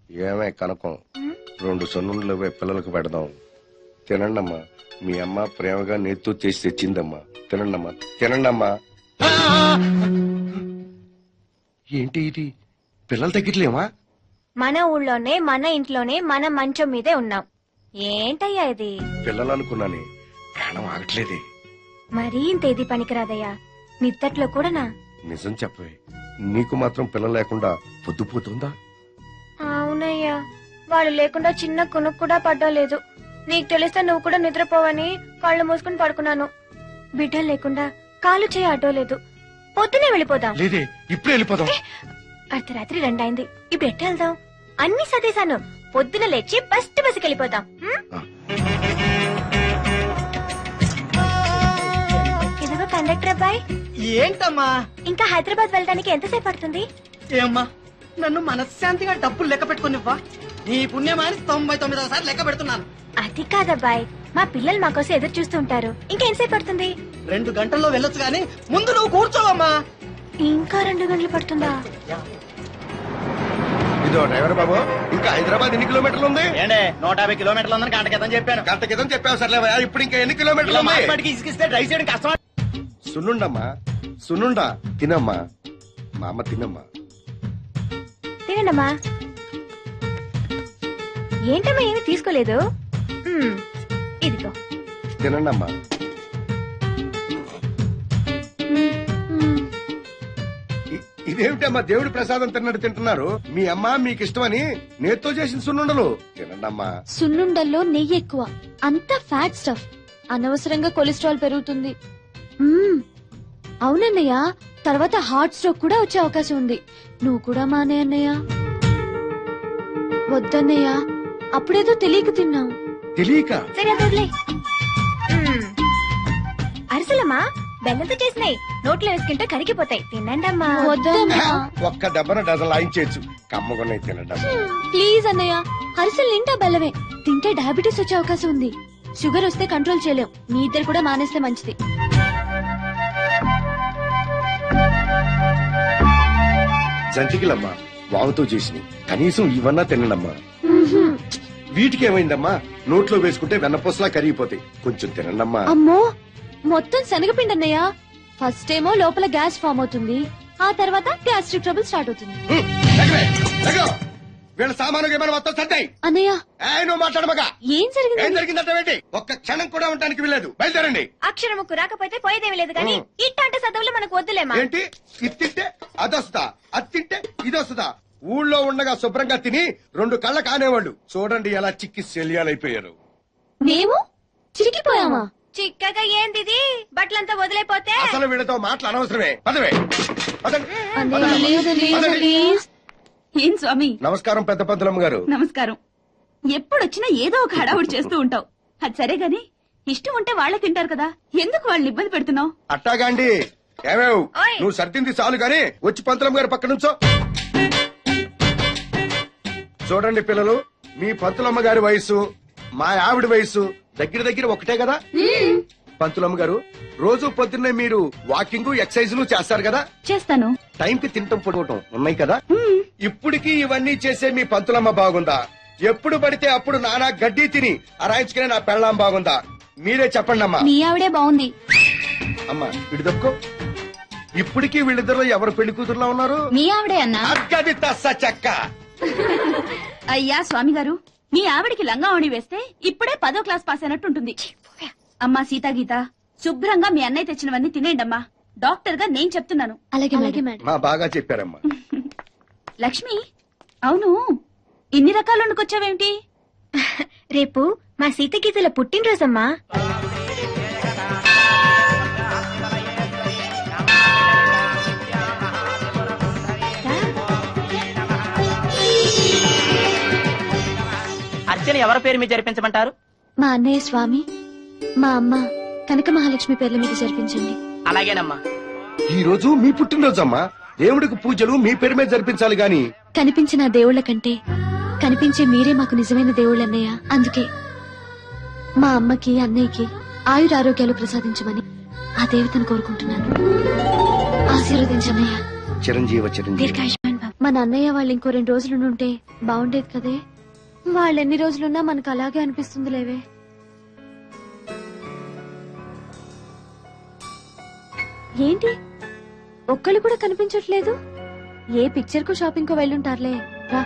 ఏమే కనకం 2 సొన్నులు పిల్లలకు పెడదాం. తినండమ్మా. మీ అమ్మ ప్రేమగా నేతితో చేసి తెచ్చిందమ్మా. తినండమ్మా, తినండమ్మా. ఏంటి ఇది? పిల్లలు తగ్గట్లేమా? మన ఊళ్ళోనే మన ఇంట్లోనే మన మంచం మీదే ఉన్నాం. ఏంటయ్యా ఇది? పిల్లలు అనుకున్నానే, ప్రాణం ఆగట్లేదే. మరీ ఇంత ఇది పనికిరాదయ్యా. నిద్దట్లో కూడానా? నిజం చెప్పవే, నీకు మాత్రం పిల్లలు లేకుండా పొద్దుపోతుందా? అవునయ్యా, వాళ్ళు లేకుండా చిన్న కునుకు కూడా పడ్డలేదు. నీకు తెలిస్తే నువ్వు కూడా నిద్రపోవని కళ్ళు మూసుకుని పడుకున్నాను. బిడ్డలు లేకుండా కాలు చేయి అడ్డోలేదు. పొద్దునే వెళ్ళిపోదాం. లేదే, ఇప్పుడే వెళ్ళిపోదాం. అర్ధరాత్రి 2 అయింది. ఇప్పుడు ఎట్ట వెళ్దాం? అన్ని సదేశాను. పొద్దున లేచి ఫస్ట్ బస్సుకి వెళ్ళిపోతాం. ఇదిగో కండక్టర్ అబ్బాయి. ఏంటమ్మా? ఇంకా హైదరాబాద్ వెళ్ళడానికి ఎంతసేపు పడుతుంది? ఏమ్మా, నన్ను మనశ్శాంతిగా డబ్బులు లెక్క పెట్టుకునివ్వా. నీ పుణ్యమాని 99వ సారి లెక్క పెడుతున్నాను. అది కాదబ్బాయి, మా పిల్లలు మా కోసం ఎదురు చూస్తూ ఉంటారు. ఇంకా ఎంతసేపు పడుతుంది? 2 గంటల్లో వెళ్ళొచ్చు గాని ముందు నువ్వు కూర్చోవమ్మా. ఇంకా 2 గంటలు పడుతుందా? ఇదో డ్రైవర్ బాబు, ఇంకా హైదరాబాద్ ఎన్ని కిలోమీటర్లు ఉంది? 150 కిలోమీటర్లు ఉందని గంట క్రితం చెప్పాను. గంట క్రితం చెప్పావు సర్లేవా, ఇప్పుడు ఇంకా ఎన్ని కిలోమీటర్లు ఉంది? ఇసుకిస్తే డ్రైవ్ చేయడం కష్టం. సున్నుండమ్మా, సున్నుండా తినమ్మా. మా అమ్మ తినమ్మా. తినండమ్మా. ఏంటమ్మా ఏమి తీసుకోలేదు? ఇదిగో తినండమ్మా. ఇదేమిటమ్మా దేవుడి ప్రసాదం తిన్నట్టు తింటున్నారు? మీ అమ్మ మీకు ఇష్టమని నేతితో చేసిన సున్నుండలు తినండమ్మా. సున్నుండల్లో నెయ్యి ఎక్కువ, అంతా ఫ్యాట్ స్టఫ్. అనవసరంగా కొలెస్ట్రాల్ పెరుగుతుంది. అవునన్నయ్య, తర్వాత హార్ట్ స్ట్రోక్ కూడా వచ్చే అవకాశం ఉంది. నువ్వు కూడా మానే అన్నయ్య. వద్దన్నయ్య, అప్పుడేదో తెలియక తిన్నావు. తెలియక? సరే వదిలే. అరిసెలమ్మా బెల్లంతో చేసినాయి. నోట్లో వేసుకుంటే కరిగిపోతాయి. తినండమ్మా. వద్దమ్మా. ఒక్క దెబ్బన డజన్ లాయించేయచ్చు. కమ్మగొన్నాయి తినండమ్మా. ప్లీజ్ అన్నయ్య, అరిసెలు నిండా బెల్లమే. తింటే డయాబెటీస్ వచ్చే అవకాశం ఉంది. షుగర్ వస్తే కంట్రోల్ చేయలేం. మీ ఇద్దరు కూడా మానేస్తే మంచిది. జంతికలమ్మా వాముతో చేసినాయి. కనీసం ఇవన్నా తినండమ్మా. వీటికి ఏమైందమ్మా? నోట్లో వేసుకుంటే వెన్నపూసలా కరిగిపోతాయి. కొంచెం తినండమ్మా. అమ్మో, మొత్తం శనగపిండి అన్నయ్య. ఫస్ట్ ఏమో లోపల గ్యాస్ ఫామ్ అవుతుంది, ఆ తర్వాత గ్యాస్ట్రిక్ ట్రబుల్ స్టార్ట్ అవుతుంది. వీళ్ళ సామాను ఏమైనా మొత్తం సర్దాయి. అన్నయ్య నువ్వు మాట్లాడమగా. ఏం జరిగింది? ఏం జరిగిందంటే ఒక్క క్షణం కూడా ఉండడానికి వీల్లేదు. బయలుదేరండి. అక్షరముకు రాకపోతే పోయేదేమి లేదు కానీ ఇట్లాంటి చదువులు మనకు వద్దులేమా. ఏంటి? ఇది తింటే అదొస్తుందా, అది తింటే ఇదొస్తుందా? ఊళ్ళో ఉండగా శుభ్రంగా తిని 2 కళ్ళ కానేవాళ్ళు చూడండి ఎలా చిక్కి శల్యాలైపోయారు. మేము చిరికిపోయామా? చిక్కగా ఏంది బట్టలంతా వదిలేపోతే? అసలు వీళ్ళతో మాటలు అనవసరమే. పదవే ఏం స్వామి? నమస్కారం పెద్ద పంతులమ్మ గారు. నమస్కారం. ఎప్పుడొచ్చినా ఏదో ఒక హడావుడి చేస్తూ ఉంటావు. అది సరే గాని ఇష్టం ఉంటే వాళ్ళే తింటారు కదా, ఎందుకు వాళ్ళని ఇబ్బంది పెడుతున్నావు? అట్టాగాండి. ఏమేవ్ నువ్వు సర్దింది చాలు గాని వచ్చి పంతులమ్మ గారి పక్క నుంచో. చూడండి పిల్లలు, మీ పంతులమ్మ గారి వయసు మా ఆవిడ వయసు దగ్గర దగ్గర ఒకటే కదా. పంతులమ్మ గారు, రోజు పొద్దున్నే మీరు వాకింగ్ ఎక్సర్సైజులు చేస్తారు కదా? చేస్తాను. టైంకి తింటం పడుకోవటం ఉన్నాయి కదా? ఇప్పటికీ ఇవన్నీ చేసే మీ పంతులమ్మ బాగుందా? ఎప్పుడు పడితే అప్పుడు నానా గడ్డి తిని అరాయించుకునే నా పెళ్ళాం బాగుందా? మీరే చెప్పండి అమ్మా. మీ ఆవిడే బాగుంది. అమ్మా ఇటు తప్పుకో. ఇప్పటికీ వీళ్ళిద్దరు ఎవరు పెళ్లి కూతురులా ఉన్నారు? మీ ఆవిడే అన్నా. అక్కది తస్స చెక్క. అయ్యా స్వామి గారు, మీ ఆవిడికి లంగావణి వేస్తే ఇప్పుడే 10వ క్లాస్ పాస్ అయినట్టుంటుంది. అమ్మా సీతా గీత, శుభ్రంగా మీ అన్నయ్య తెచ్చినవన్నీ తినేయండమ్మా. డాక్టర్ గా నేను చెప్తున్నాను. అలాగే మేడం. మా బాగా చెప్పారమ్మా. లక్ష్మి, అవును ఇన్ని రకాలు వండుకొచ్చావేమిటి? రేపు మా సీతగీతల పుట్టినరోజమ్మా. అర్చన ఎవరి పేరు మీద జరిపించమంటారు? మా అన్నయ్య స్వామి, మా అమ్మ కనక మహాలక్ష్మి పేర్ల మీద జరిపించండి. అలాగేనమ్మా. ఈ రోజు మీ పుట్టినరోజమ్మా. దేవుడికి పూజలు మీ పేరు మీద జరిపించాలి గాని. కనిపించిన దేవుళ్ల కంటే కనిపించే మీరే మాకు నిజమైన దేవుళ్ళన్నయ్య. అందుకే మా అమ్మకి అన్నయ్యకి ఆయురారోగ్యాలు ప్రసాదించమని ఆ దేవతను కోరుకుంటున్నాను. ఆశీర్వదించన్నయ్య. చిరంజీవ చిరంజీవి. దీర్ఘాయుష్మాన్ బాబు. మన అన్నయ్య వాళ్ళు ఇంకో 2 రోజులు ఉంటే బాగుండేది కదే. వాళ్ళు ఎన్ని రోజులున్నా మనకు అలాగే అనిపిస్తుంది లేవే. ఏంటి ఒక్కళ్ళు కూడా కనిపించట్లేదు? ఏ పిక్చర్ కు షాపింగ్ కు వెళ్ళుంటారులే. రా.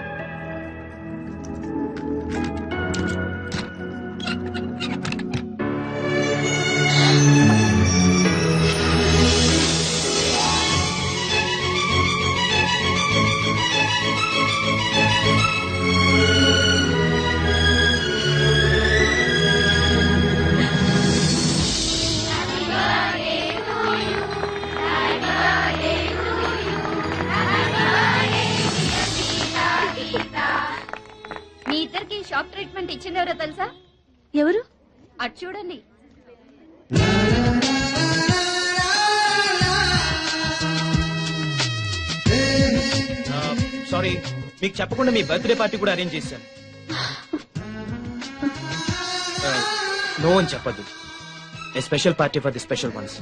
మీ ఇద్దరికి షాక్ ట్రీట్మెంట్ ఇచ్చింది ఎవరో తెలుసా? ఎవరు? అటు చూడండి. సారీ, మీకు చెప్పకుండా మీ బర్త్డే పార్టీ కూడా అరేంజ్ చేశాను. నో అని చెప్పద్దు. ఏ special party for the special ones.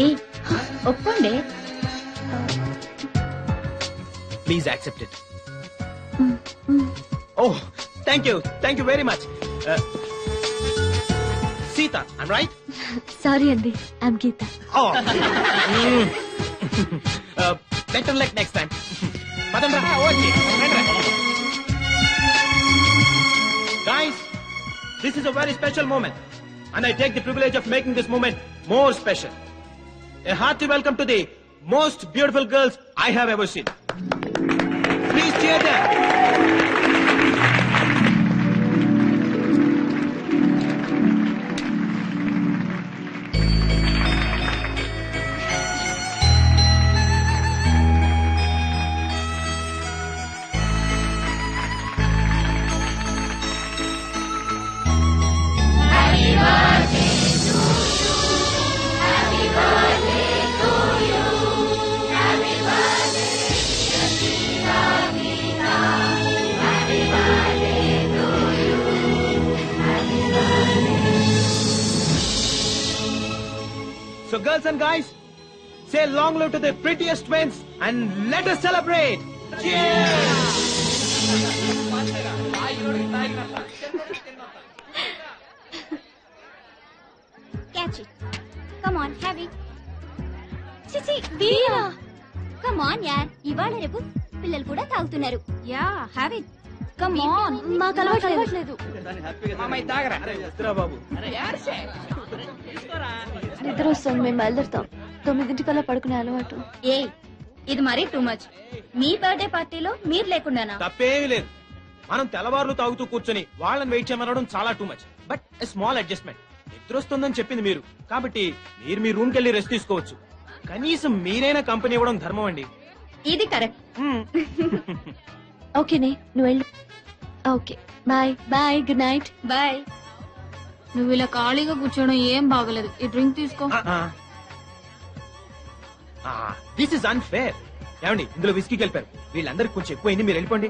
ఏ ఒప్పుకోండి. Please accept it. Oh, thank you very much. Sita, I'm right? Sorry అండి, I'm Gita. Better luck next time. పదండ్రా, వచ్చి guys, this is a very special moment and I take the privilege of making this moment more special. A hearty welcome to the most beautiful girls I have ever seen. Please cheer them. So girls and guys, say long live to the prettiest twins and let us celebrate. Cheers! Catch it. Come on, have it. చిచి వీరా. Come on యార్, ఇవాళ రేపు పిల్లలు కూడా తాగుతున్నారు. Yeah, have it. Come on. మాకు అలవాట్లేదు. అరే వస్తురా బాబు. నిద్ర వస్తుంది, మేము బయలుదేరుతాం. 9 పడుకునే అలవాటు. ఏ ఇది మరీ టూ మచ్. మీ బర్త్డే పార్టీలో మీరు లేకుండానా? తప్పేమీ లేదు. మనం తెల్లవారులు తాగుతూ కూర్చొని వాళ్ళని వెయిట్ చేయమనడం చాలా too much. But small adjustment. నిద్ర వస్తుందని చెప్పింది మీరు కాబట్టి మీరు మీ రూమ్ కెళ్ళి రెస్ట్ తీసుకోవచ్చు. కనీసం మీరైనా కంపెనీ ఇవ్వడం ధర్మం అండి. ఇది కరెక్ట్. ఓకేనే, నువ్వు వెళ్ళు. Okay, bye bye, good night. Bye. నువ్వు ఇలా ఖాళీగా కూర్చోవడం ఏం బాగలేదు. ఈ డ్రింక్ తీసుకో. This is unfair. ఏమండి, ఇందులో విస్కీ కలిపారు. వీళ్ళందరికి కొంచెం ఎక్కువైంది, మీరు వెళ్ళిపోండి.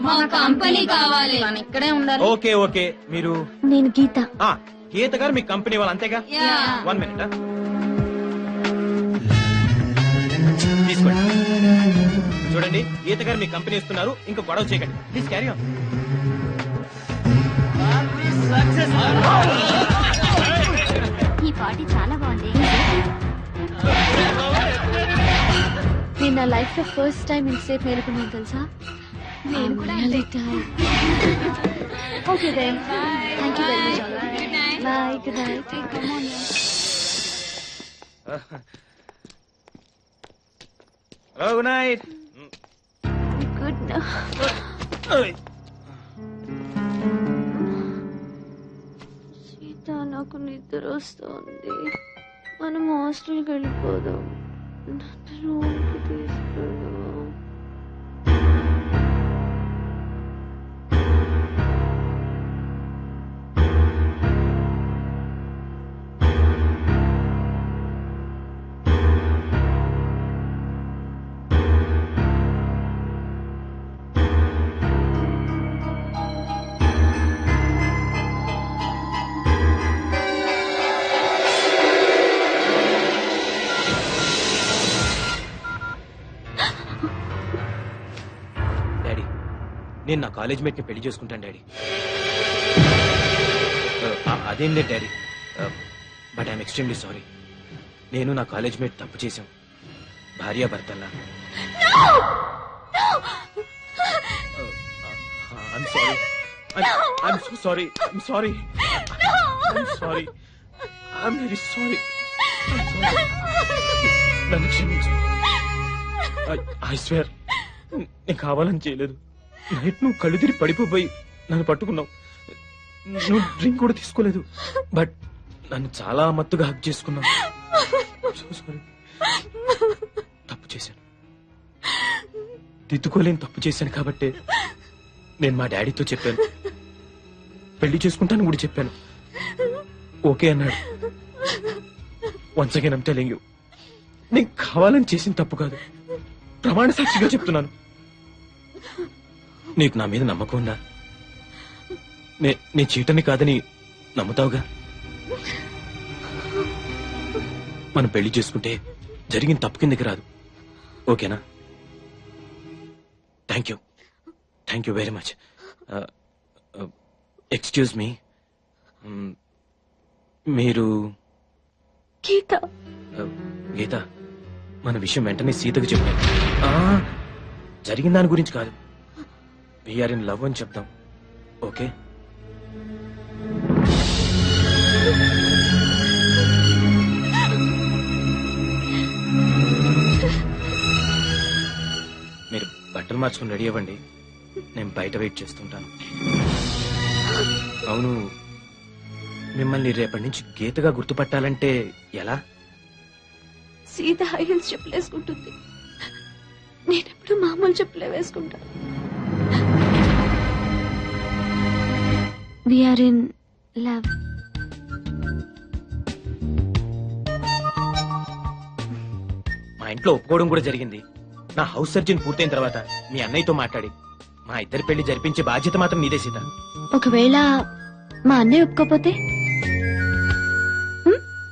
మా కంపెనీ కావాలి. మనం ఇక్కడే ఉండాలి. ఓకే ఓకే, మీరు నేను గీత. గీత గారు మీ కంపెనీ వాళ్ళు అంతేగా? 1 minute. తీసుకోండి. చూడండి, గీత గారు మీ కంపెనీ ఇస్తున్నారు. ఇంకా గొడవ చేయకండి ప్లీజ్. Carry on. ఈ పార్టీ చాలా బాగుంది. నేను నా లైఫ్ లో ఫస్ట్ టైం ఇంతసేపు మేలుకున్నాను తెలుసా. నేను కూడా okay then, thank you very much. Bye, good night. Good night. Good night. Sita, నాకు నిద్ర వస్తుంది. మనం హాస్టల్కి వెళ్ళిపోదాం. రూమ్కి తీసుకెళ్దాం. నేను నా కాలేజ్ మేట్ ని పెళ్లి చేసుకుంటాను డాడీ. అదేం లేదు daddy, but I'm extremely sorry. నేను నా కాలేజ్ మేట్ తప్పు చేశాం, భార్యాభర్తల్లా. I'm sorry. I'm so sorry. I'm sorry. I'm sorry. I'm very sorry. I'm sorry. నన్ను క్షమించు. I swear, నేను కావాలని చేయలేదు. నైట్ నువ్వు కళ్ళు తిరిగి పడిపోయి నన్ను పట్టుకున్నావు. నువ్వు డ్రింక్ కూడా తీసుకోలేదు, బట్ నన్ను చాలా మత్తుగా హక్ చేసుకున్నావు. So sorry. తప్పు చేశాను, దిద్దుకోలేని తప్పు చేశాను. కాబట్టి నేను మా డాడీతో చెప్పాను, పెళ్లి చేసుకుంటాను కూడా చెప్పాను. ఓకే అన్నాడు. Once again I'm telling you, నేను కావాలని చేసిన తప్పు కాదు, ప్రమాణ సాక్షిగా చెప్తున్నాను. నీకు నా మీద నమ్మకం ఉందా? నే చీటని కాదని నమ్ముతావుగా? మనం పెళ్లి చేసుకుంటే జరిగిన తప్పు కిందకి రాదు. ఓకేనా? Thank you very much. Excuse me, మీరు గీత. గీత, మన విషయం వెంటనే సీతకు చెప్పాను. జరిగిన దాని గురించి కాదు, వీఆర్ ఇన్ లవ్ అని చెప్దాం. ఓకే? మీరు బట్టలు మార్చుకుని రెడీ అవ్వండి, నేను బయట వెయిట్ చేస్తుంటాను. అవును, మిమ్మల్ని రేపటి నుంచి గీతగా గుర్తుపట్టాలంటే ఎలా? సీత హై హీల్స్ చెప్పులు వేసుకుంటుంది, నేనెప్పుడు మామూలు చెప్పులే వేసుకుంటా. We're in love. మా ఇంట్లో ఒప్పుకోవడం కూడా జరిగింది. నా హౌస్ సర్జన్ పూర్తయిన తర్వాత మీ అన్నయ్యతో మాట్లాడి మా ఇద్దరి పెళ్లి జరిపించే బాధ్యత మాత్రం నీదే సీత. ఒకవేళ మా అన్నయ్య ఒప్పుకోపోతే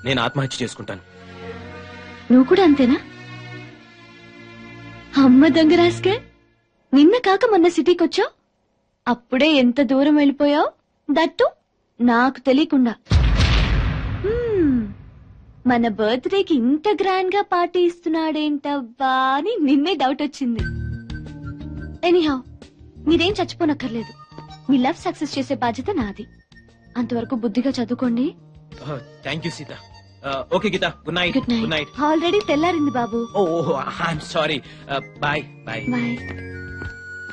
నేను ఆత్మహత్య చేసుకుంటాను. నువ్వు కూడా అంతేనా? అమ్మ దొంగ రాసుకే, నిన్న కాక మొన్న సిటీకి వచ్చావు, అప్పుడే ఎంత దూరం వెళ్ళిపోయావు, దట్టు నాకు తెలియకుండా. మన బర్త్డేకి ఇంత గ్రాండ్ గా పార్టీ ఇస్తున్నాడేంటవ్వా అని నిన్నే డౌట్ వచ్చింది. ఎనీహౌ, మీరేం చచ్చిపోనక్కర్లేదు, మీ లవ్ సక్సెస్ చేసే బాధ్యత నాది. అంతవరకు బుద్ధిగా చదువుకోండి. Thank you Sita. Okay Gita, good night. Good good night. Night. Already తెల్లారింది బాబు. Oh I'm sorry. Bye bye. Bye.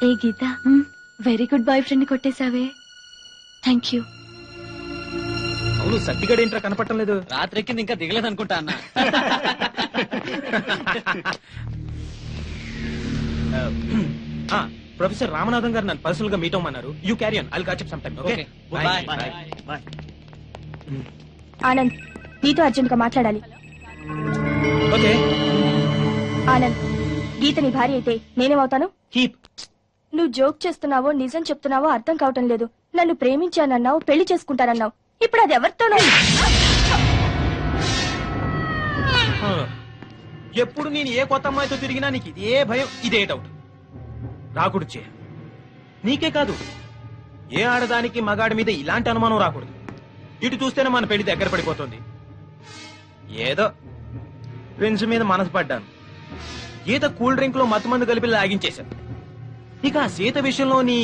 ఏ Gita, very good boyfriend కొట్టేశావే. Thank you. అవును, సత్తిగడ ఏంట్రా కనపడటం లేదు? రాత్రెక్కింది ఇంకా దిగలేదు అనుకుంటా అన్న. ప్రొఫెసర్ రామనాథం గారు నన్ను పర్సనల్ గా మీట్ అవ్వమన్నారు. You carry on, I'll catch up some time. Okay? Bye. Bye. Anand, నీతో అర్జెంట్ గా మాట్లాడాలి. ఓకే. ఆనంద్, గీత నీ భార్య అయితే నేనేమవుతాను? కీప్. నువ్వు జోక్ చేస్తున్నావో నిజం చెప్తున్నావో అర్థం కావటం లేదు. నన్ను ప్రేమించానన్నావు, పెళ్లి చేసుకుంటానన్నావు, ఇప్పుడు అది ఎవరితోనో. ఎప్పుడు నేను ఏ కొత్త అమ్మాయితో తిరిగినా నీకు ఇదే భయం, ఇదే డౌట్. రాకూడదు చే. నీకే కాదు, ఏ ఆడదానికి మగాడి మీద ఇలాంటి అనుమానం రాకూడదు. ఇటు చూస్తేనే మన పెళ్లి దగ్గర పడిపోతుంది. ఏదో ఫ్రెండ్స్ మీద మనసు పడ్డాను, గీత కూల్ డ్రింక్ లో మత్తు మందు కలిపి లాగించేశాను. ఇక ఆ సీత విషయంలో నీ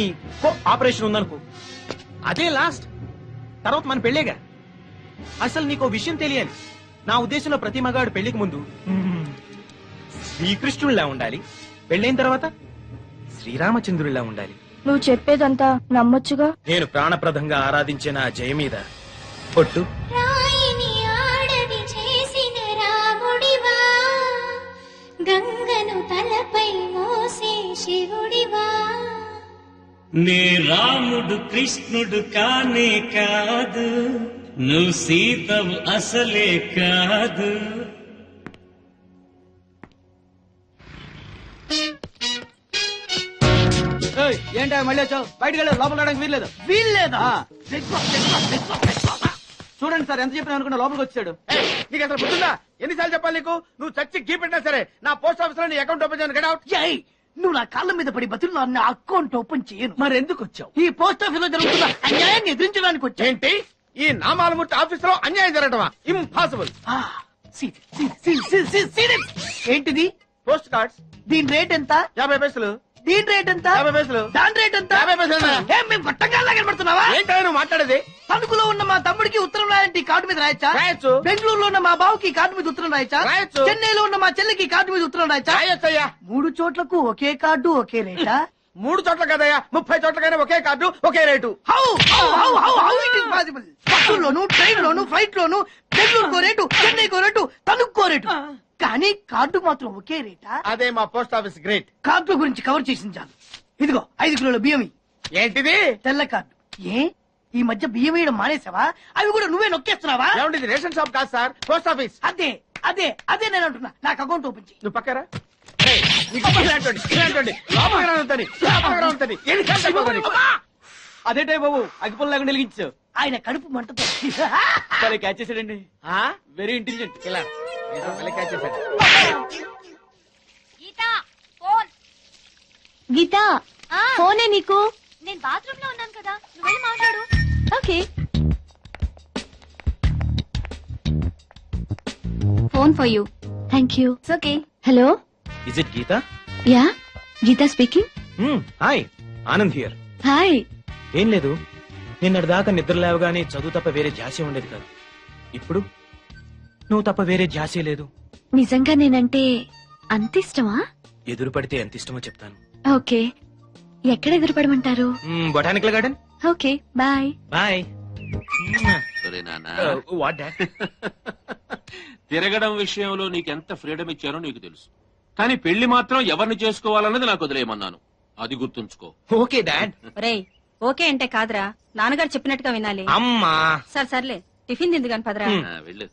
ఆపరేషన్ ఉందనుకో, అదే లాస్ట్. తర్వాత మన పెళ్లేగా. అసలు నీకో విషయం తెలియాలి, నా ఉద్దేశంలో ప్రతి మగాడు పెళ్లికి ముందు శ్రీకృష్ణుడిలా ఉండాలి, పెళ్ళైన తర్వాత శ్రీరామచంద్రుడిలా ఉండాలి. నువ్వు చెప్పేదంతా నమ్మొచ్చుగా. నేను ప్రాణప్రదంగా ఆరాధించే నా జయ మీద పొట్టు. రాయిని ఆడది చేసిన రాముడివా, గంగను తలపై మోసే శివుడివా. నే రాముడు కృష్ణుడు కానే కాదు, నువ్వు సీతవు అసలే కాదు. ఏంటా మళ్ళీ వచ్చావు? బయటకు వెళ్ళదు, లోపల రావడానికి వీల్లేదు. వీల్లేదా? చూడండి సార్, ఎంత చెప్పినా అనుకున్నా లోపలికి వచ్చాడు. నీకు అసలు గుర్తుందా? ఎన్నిసార్లు చెప్పాలి నీకు? నువ్వు చచ్చి గీ పెట్టినా సరే నా పోస్ట్ ఆఫీస్ లో నీ అకౌంట్ ఓపెన్ చేయను. Get out. నువ్వు నా కాళ్ళ మీద పడి బతుల్లో నా అకౌంట్ ఓపెన్ చేయను. మరెందుకు వచ్చావు? ఈ పోస్ట్ ఆఫీస్ లో జరుగుతున్న అన్యాయాన్ని ఎదిరించడానికి వచ్చా. ఏంటి ఈ నామాలమూర్తి ఆఫీస్ లో అన్యాయం జరగటమా? ఇంపాసిబుల్. ఏంటిది? పోస్ట్ కార్డ్స్ దీని రేట్ ఎంత? 50 పైసలు. దీని రేట్ ఎంత? 50 పైసలు. దాని రేట్ ఎంత? 50 పైసలు. ఏం మేము పట్టంగా కనబడుతున్నావా? ఏంటో నువ్వు మాట్లాడేది? తణుకులో ఉన్న మా తమ్ముడికి ఉత్తరం రాయంటే కార్డు మీద రాయచ్చా? రాయొచ్చు. బెంగళూరులో ఉన్న మా బావుకి కార్డు మీద ఉత్తరం రాయచ్చా? రాయొచ్చు. చెన్నైలో ఉన్న మా చెల్లికి కార్డు మీద ఉత్తరం రాయచ్చా? రాయొచ్చయ్యా. 3 చోట్లకు ఒకే కార్డు ఒకే రేటా? 3 చోట్ల కదయ్యా, 30 చోట్లకైనా ఒకే కార్డు ఒకే rate. How it is possible? బస్సుల్లోను, ట్రైన్ లోను, ఫ్లైట్ లోను బెంగళూరుకో రేటు, చెన్నైకో రేటు, తణుక్కో రేటు, కానీ కార్డు మాత్రం ఒకే రేటా? అదే మా పోస్ట్ ఆఫీస్ గ్రేట్. కార్డు గురించి కవర్ చేసింది చాలు. ఇదిగో 5 కిలోల బియ్యం ఇయ్యి. ఏంటిది? తెల్ల కార్డు. ఏ ఈ మధ్య బియ్యం వేయడం మానేసావా? అవి కూడా నువ్వే నొక్కేస్తున్నావా? ఏమండి రేషన్ షాప్ కాదు సార్, పోస్ట్ ఆఫీస్. అదే అదే అదే నేను అంటున్నా. నాకు అకౌంట్ ఓపెన్ చేయి. నువ్వు పక్కరా. ఏయ్, నీకు ఇలాంటోడి, ఇలాంటోడి. లోపలికి రానుందని, లోపలికి రానుందని. ఏంటి సార్ చెప్పబోని? అదేటే బాబు అగ్గిపుల్ల లేకుండా వెలిగించావు. ఆయన కడుపు మంటతో సరే క్యాచ్ చేసాడండి. ఆ? Very intelligent. ఇలా ఏదో మళ్ళీ catch చేశాడు. గీత ఫోనే నీకు. నేను బాత్రూమ్ లో ఉన్నాను కదా, నువ్వు వెళ్ళి మాట్లాడు. Okay. Phone for you. Thank you. It's okay. Hello. Is it Gita? Yeah, Gita speaking. Hi, Anand here. Hi. ఏం లేదు, నిన్నటిదాకా నిద్ర లేవగానే చదువు తప్ప వేరే ధ్యాసే ఉండేది కాదు. ఇప్పుడు నువ్వు తప్ప వేరే ధ్యాసే లేదు. నిజంగా నేనంటే అంత ఇష్టమా? ఎదురు పడితే ఎంత ఇష్టమో చెప్తాను. ఓకే, ఎక్కడ ఎదురుపడమంటారు? Botanical garden. Okay, bye. Bye. సరే నాన్న, వాట్ డాడ్? తిరగడం విషయంలో నీకెంత ఫ్రీడమ్ ఇచ్చారో నీకు తెలుసు, కానీ పెళ్లి మాత్రం ఎవరిని చేసుకోవాలన్నది నాకు వదిలేయమన్నాను. అది గుర్తుంచుకో. Okay dad. రేయ్, ఓకే అంటే కాదురా, నాన్నగారు చెప్పినట్టుగా వినాలి. అమ్మా. సర్లే, టిఫిన్ తింది కాని పదరా. వెళ్ళు.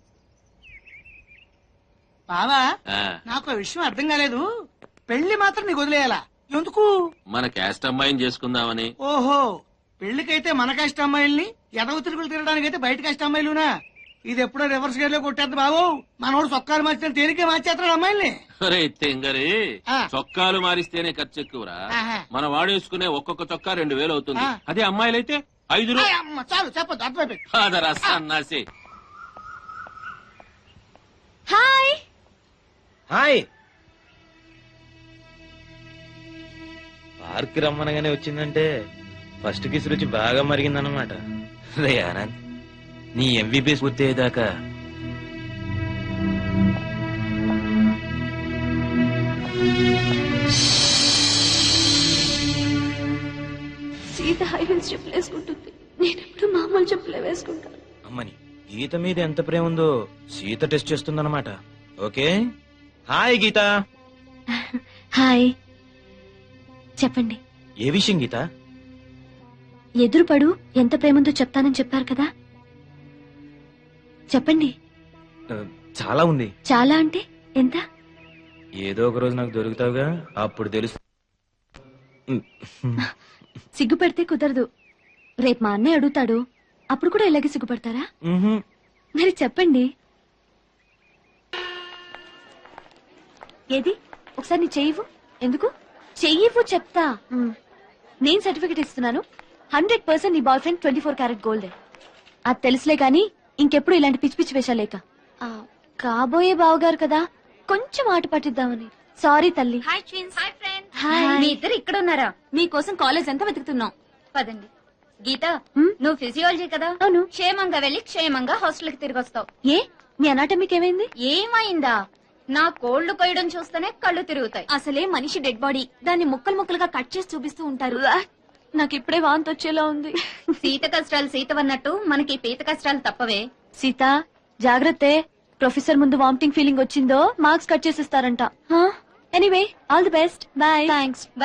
బావా, ఆ, నాకు ఆ విషయం అర్థం కాలేదు. పెళ్లి మాత్రం నీకు వదిలేయాలా? ఎందుకు? మన క్యాస్ట్ అమ్మాయిని చేసుకుందామని. ఓహో, పెళ్లికైతే మన కష్ట అమ్మాయిల్ని, ఎదవ తిరుగులు తిరగడానికైతే బయట కష్ట అమ్మాయిలునా? ఇది ఎప్పుడో రివర్స్ గేర్ లో కొట్టేద్దు బాబు. మనోడు సొక్కాలు మార్చిన తేలికే మార్చేస్తాడు అమ్మాయిల్ని. ఒరే తెంగరి, ఆ. చొక్కాలు మారిస్తేనే ఖర్చు ఎక్కువరా. ఆహా. మనం వాడేసుకునే ఒక్కొక్క చొక్కా 2000 అవుతుంది. ఆ. అదే అమ్మాయిలైతే 5 ఆయ్ అమ్మ, చాలు చెప్పొద్దు, అర్థమైపోయింది. ఫాదర్ అన్నాసి. హాయ్. హాయ్. పార్క్ రమ్మనగానే వచ్చిందంటే ఫస్ట్ కిస్ రుచి బాగా మరిగిందన్నమాట. రే ఆనంద్, నీ ఎంబీబీఎస్ పూర్తయ్యేదాకా సీత హై హీల్స్ చెప్పులు వేసుకుంటుంది, నేనెప్పుడు మామూలు చెప్పులే వేసుకుంటాను. అమ్మని గీత మీద ఎంత ప్రేమ ఉందో సీత టెస్ట్ చేస్తుందన్నమాట. ఓకే. హాయ్ గీత. హాయ్. చెప్పండి. ఏ విషయం గీత? ఎదురుపడు, ఎంత ప్రేమంతో చెప్తానని చెప్పారు కదా, చెప్పండి. చాలా ఉంది. చాలా అంటే ఎంత? ఏదో ఒక రోజు నాకు దొరుకుతావుగా, అప్పుడు తెలుసు. సిగ్గుపెడితే కుదరదు. రేపు మా అన్నయ్య అడుగుతాడు, అప్పుడు కూడా ఇలాగే సిగ్గుపడతారా? మరి చెప్పండి. ఏది ఒకసారి నీ చెయ్యివు. ఎందుకు చెయ్యివు చెప్తా. నేను సర్టిఫికెట్ ఇస్తున్నాను. 100% నీ బాయ్ ఫ్రెండ్ 24 క్యారెట్ గోల్డ్. అది తెలుసులే గాని ఇంకెప్పుడు ఇలాంటి పిచ్చి పిచ్చి వేషాలేక. కాబోయే బావగారు కదా, కొంచెం ఆట పట్టిద్దామని. సారీ తల్లి. Hi twins. Hi friend. Hi. మీ ఇద్దరు ఇక్కడ ఉన్నారా? మీకోసం కాలేజ్ అంతా వెతుకుతున్నాం. పదండి. గీత, నువ్వు ఫిజియాలజీ కదా? అవును. క్షేమంగా వెళ్ళి క్షేమంగా హాస్టల్ కి తిరిగి వస్తావు. ఏ నీ అనాటమీకి ఏమైంది? ఏమైందా? నా కోళ్లు కొయ్యడం చూస్తేనే కళ్ళు తిరుగుతాయి. అసలే మనిషి డెడ్ బాడీ, దాన్ని ముక్కలు ముక్కలుగా కట్ చేసి చూపిస్తూ ఉంటారు. నాకు ఇప్పుడే వాంతి వచ్చేలా ఉంది. సీత కష్టాలు సీతవన్నట్టు మనకి పీత కష్టాలు తప్పవే. సీత జాగ్రత్తే, ప్రొఫెసర్ ముందు వామిటింగ్ ఫీలింగ్ వచ్చిందో మార్క్స్ కట్ చేసిస్తారంట. Anyway, all the best. Bye. Thanks.